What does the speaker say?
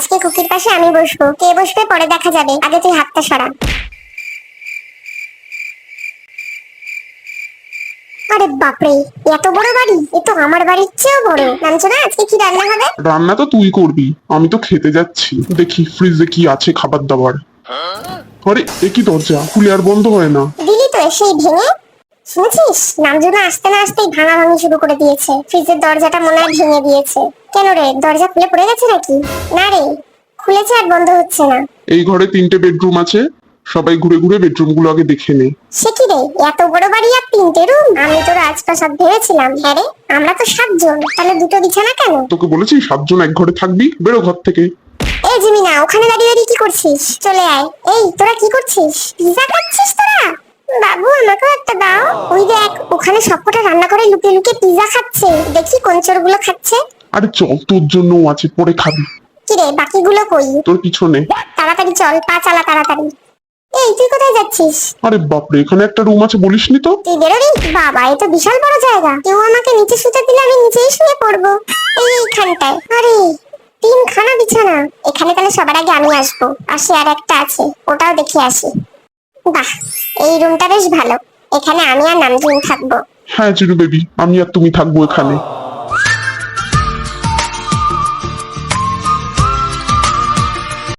আজকে কুকির পাশে আমি বসবো, কে বসবে পরে দেখা যাবে, আগে তুই হাতটা সরা। আরে বাপরে, এত বড় বাড়ি! এ তো আমার বাড়ির চেয়েও বড়। নামছো না, আজকে কি রান্না হবে? রান্না তো তুই করবি, আমি তো খেতে যাচ্ছি। দেখি ফ্রিজে কি আছে খাবার দাবার। আরে একই দরজা খুলে আর বন্ধ হয় না। দিলি তো এসেই ভেঙে। শুনেছিস, নামজনা আসতে না আসতেই ভাঙাভাঙি শুরু করে দিয়েছে। ফ্রিজের দরজাটা মনে হয় ভেঙে দিয়েছে। কেন রে, দরজা খুলে পড়ে গেছে নাকি? না রে, খুলেছে আর বন্ধ হচ্ছে না। এই ঘরে 3টে বেডরুম আছে, সবাই ঘুরে ঘুরে বেডরুম গুলো আগে দেখে নে। সে কি রে, এত বড় বাড়ি আর 3টে রুম? আমি তো রাজপ্রাসাদ ভেবেছিলাম। হ্যাঁ রে, আমরা তো 7 জন, তাহলে 2টো বিছানা কেন? তোকে বলেছি 7 জন এক ঘরে থাকবি, বেরো ঘর থেকে। এই জিমিনা, ওখানে দাঁড়িয়ে দাঁড়িয়ে কি করছিস? চলে আয়। এই তোরা কি করছিস? পিজা খাচ্ছিস তোরা? বাবু আমাকেও একটা দাও। ওই দেখ, ওখানে সবকটা রান্না করে লুকিয়ে লুকিয়ে পিজা খাচ্ছে। দেখি কোন চোরগুলো খাচ্ছে। আরে চল, তোর জন্যও আছে, পরে খাবি। কি রে, বাকিগুলো কই? তোর পিছনে। তাড়াতাড়ি চল, পা চালা তাড়াতাড়ি। এই তুই কোথায় যাচ্ছিস? আরে বাপরে, এখানে একটা রুম আছে বলিসনি তো। তুই বেরোবি? বাবা, এ তো বিশাল বড় জায়গা। কেউ আমাকে নিচে শুতে দিলে আমি নিচেই শুয়ে পড়বো। এইখানটায়। আরে 3খানা বিছানা। এখানে তাহলে সবার আগে আমি আসবো। পাশে আর একটা আছে, ওটাও দেখে আসি। বাহ, এই রুমটা বেশ ভালো। এখানে আমি আর নামজুন থাকবো। হ্যাঁ চিরু বেবি, আমি আর তুমি থাকবো এখানে।